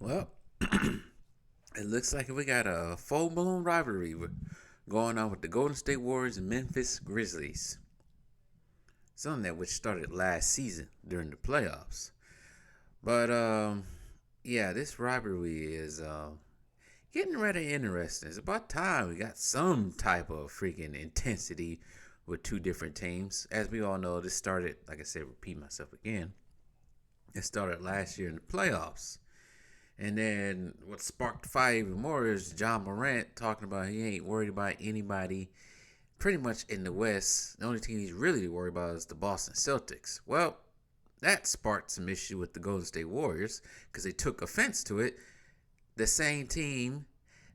Well, it looks like we got a full blown rivalry going on with the Golden State Warriors and Memphis Grizzlies. Something that which started last season during the playoffs. But yeah, this rivalry is getting rather interesting. It's about time we got some type of freaking intensity with two different teams. As we all know, this started, like I said, repeat myself again. It started last year in the playoffs. And then what sparked the fire even more is John Morant talking about he ain't worried about anybody pretty much in the West. The only team he's really worried about is the Boston Celtics. Well, that sparked some issue with the Golden State Warriors because they took offense to it. The same team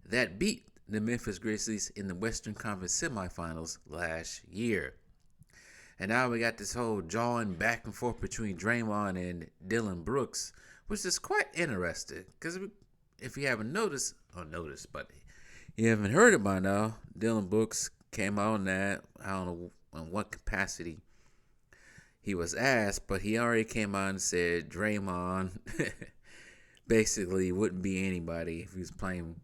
that beat the Memphis Grizzlies in the Western Conference semifinals last year. And now we got this whole jawing back and forth between Draymond and Dylan Brooks, which is quite interesting. Because if you haven't but you haven't heard it by now, Dylan Brooks came out on that. I don't know in what capacity he was asked, but he already came out and said Draymond basically wouldn't be anybody if he was playing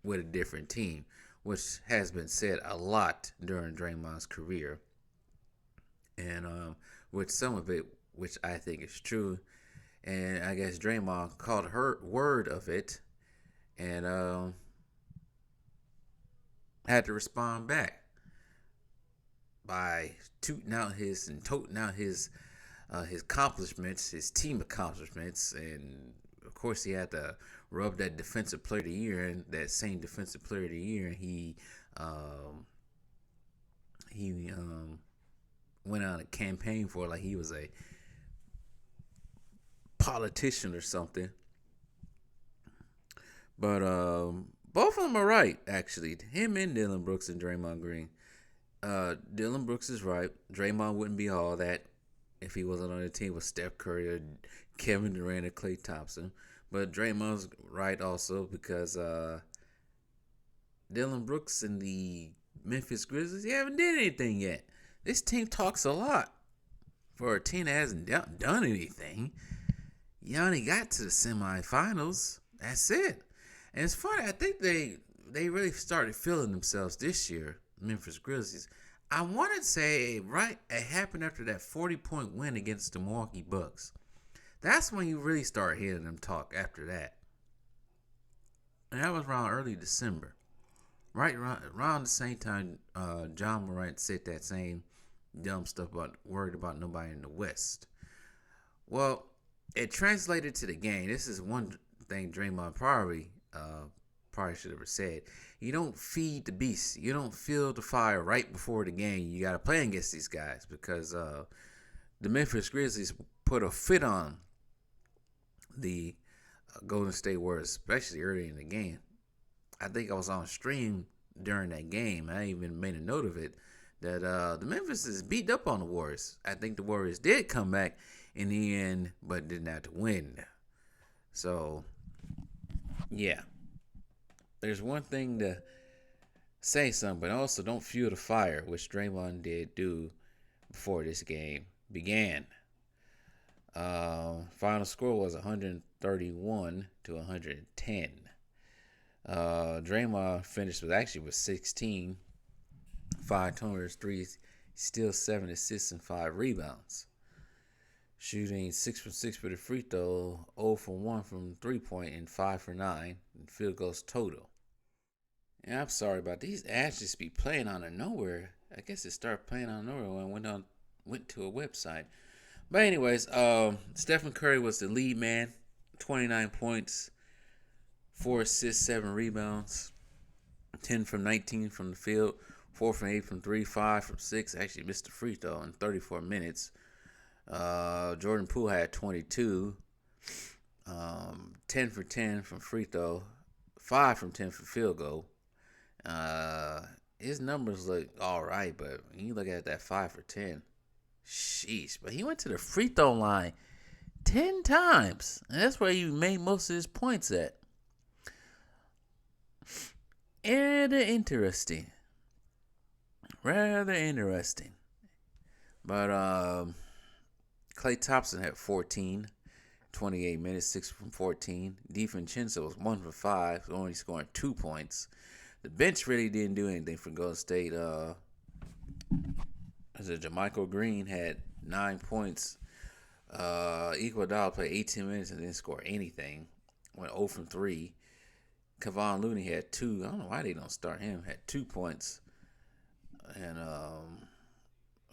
with a different team, which has been said a lot during Draymond's career. And with some of it, which I think is true, and I guess Draymond caught her word of it, and had to respond back by tooting out his and toting out his accomplishments, his team accomplishments, and of course he had to rub that defensive player of the year, and that same defensive player of the year he went on a campaign for like he was a politician or something. But both of them are right, actually. Him and Dylan Brooks and Draymond Green. Dylan Brooks is right. Draymond wouldn't be all that if he wasn't on the team with Steph Curry or Kevin Durant or Klay Thompson. But Draymond's right also because Dylan Brooks and the Memphis Grizzlies, they haven't done anything yet. This team talks a lot for a team that hasn't done anything. You only got to the semifinals. That's it. And it's funny. I think they really started feeling themselves this year, Memphis Grizzlies. I want to say it happened after that 40-point win against the Milwaukee Bucks. That's when you really start hearing them talk after that. And that was around early December. Right around the same time John Morant said that same dumb stuff about worried about nobody in the West. Well, it translated to the game. This is one thing Draymond probably should have said. You don't feed the beast. You don't fuel the fire right before the game. You got to play against these guys because the Memphis Grizzlies put a fit on the Golden State Warriors, especially early in the game. I think I was on stream during that game. I even made a note of it that the Memphis is beat up on the Warriors. I think the Warriors did come back in the end, but did not win. So, yeah. There's one thing to say something, but also don't fuel the fire, which Draymond did do before this game began. Final score was 131 to 110. Draymond finished with 16, 5 turnovers, 3 steals, 7 assists, and 5 rebounds. Shooting 6 for 6 for the free throw, 0 for 1 from 3-point, and 5 for 9 in field goals total. And I'm sorry about these ads just be playing out of nowhere. I guess it started playing out of nowhere when I went to a website. But anyways, Stephen Curry was the lead man, 29 points, 4 assists, 7 rebounds, 10 from 19 from the field, 4 from 8 from 3, 5 from 6. Actually missed the free throw in 34 minutes. Jordan Poole had 22, 10 for 10 from free throw, 5 from 10 for field goal. His numbers look all right, but when you look at that 5 for 10, sheesh. But he went to the free throw line 10 times, and that's where he made most of his points at. Rather interesting. But Klay Thompson had 14, 28 minutes, 6 from 14. DiVincenzo was 1 for 5, only scoring 2 points. The bench really didn't do anything for Golden State. Jermichael Green had 9 points. Iguodala played 18 minutes and didn't score anything. Went 0 from 3. Kevon Looney had 2. I don't know why they don't start him. Had 2 points. And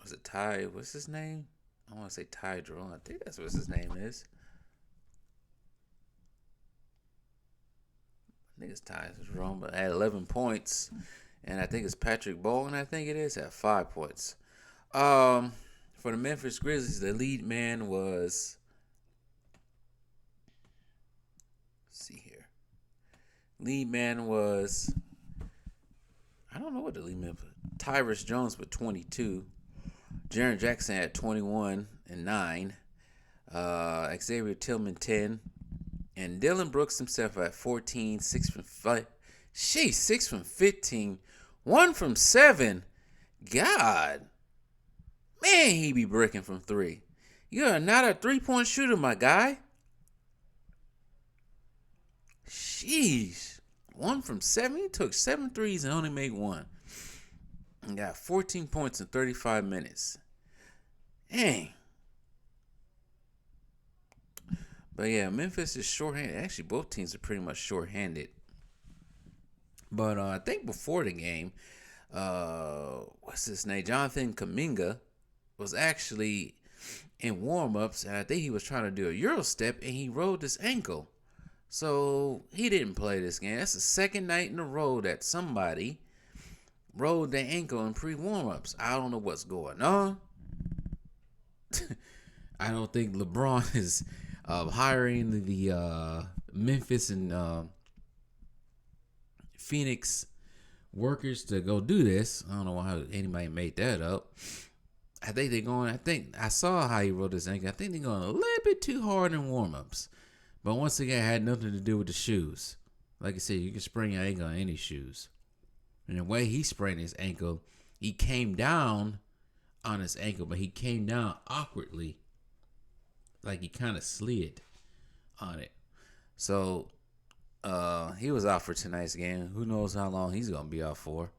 was it Ty? What's his name? I want to say Ty Jerome. I think that's what his name is. I think it's Ty Jerome, but had 11 points. And I think it's Patrick Bowen, I think it is, at 5 points. For the Memphis Grizzlies, the lead man was, let's see here. Lead man was, I don't know what the lead man was. Tyrus Jones with 22. Jaren Jackson had 21 and 9. Xavier Tillman 10. And Dylan Brooks himself at 14, 6 from 5. 6 from 15. 1 from 7. God. Man, he be breaking from 3. You're not a 3-point shooter, my guy. Sheesh. 1 from 7. He took 7 threes and only made 1. And got 14 points in 35 minutes. Dang. But yeah, Memphis is shorthanded. Actually, both teams are pretty much shorthanded. But I think before the game, what's his name? Jonathan Kuminga was actually in warm-ups, and I think he was trying to do a Euro step, and he rolled his ankle. So he didn't play this game. That's the second night in a row that somebody rolled their ankle in pre-warm-ups. I don't know what's going on. I don't think LeBron is hiring the Memphis and Phoenix workers to go do this. I don't know how anybody made that up. I think they're going. I saw how he rolled his ankle. I think they're going a little bit too hard in warm-ups. But once again, it had nothing to do with the shoes. Like I said, you can sprain your ankle on any shoes. And the way he sprained his ankle, he came down on his ankle, but he came down awkwardly. Like he kind of slid on it. So he was out for tonight's game. Who knows how long he's going to be out for.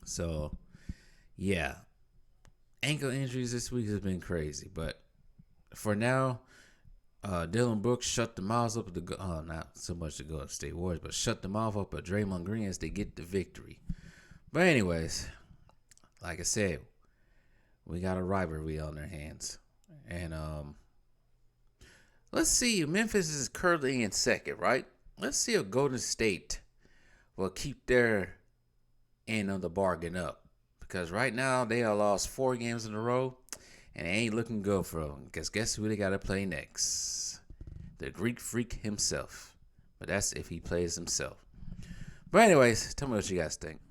So, yeah. Ankle injuries this week has been crazy. But for now, Dylan Brooks shut the mouths up of not so much the Golden State Warriors, but shut the mouth up of Draymond Green as they get the victory. But anyways, like I said, we got a rivalry on their hands. And let's see. Memphis is currently in second, right? Let's see if Golden State will keep their end of the bargain up. Because right now, they have lost 4 games in a row. And it ain't looking good for them. Because guess who they got to play next? The Greek Freak himself. But that's if he plays himself. But anyways, tell me what you guys think.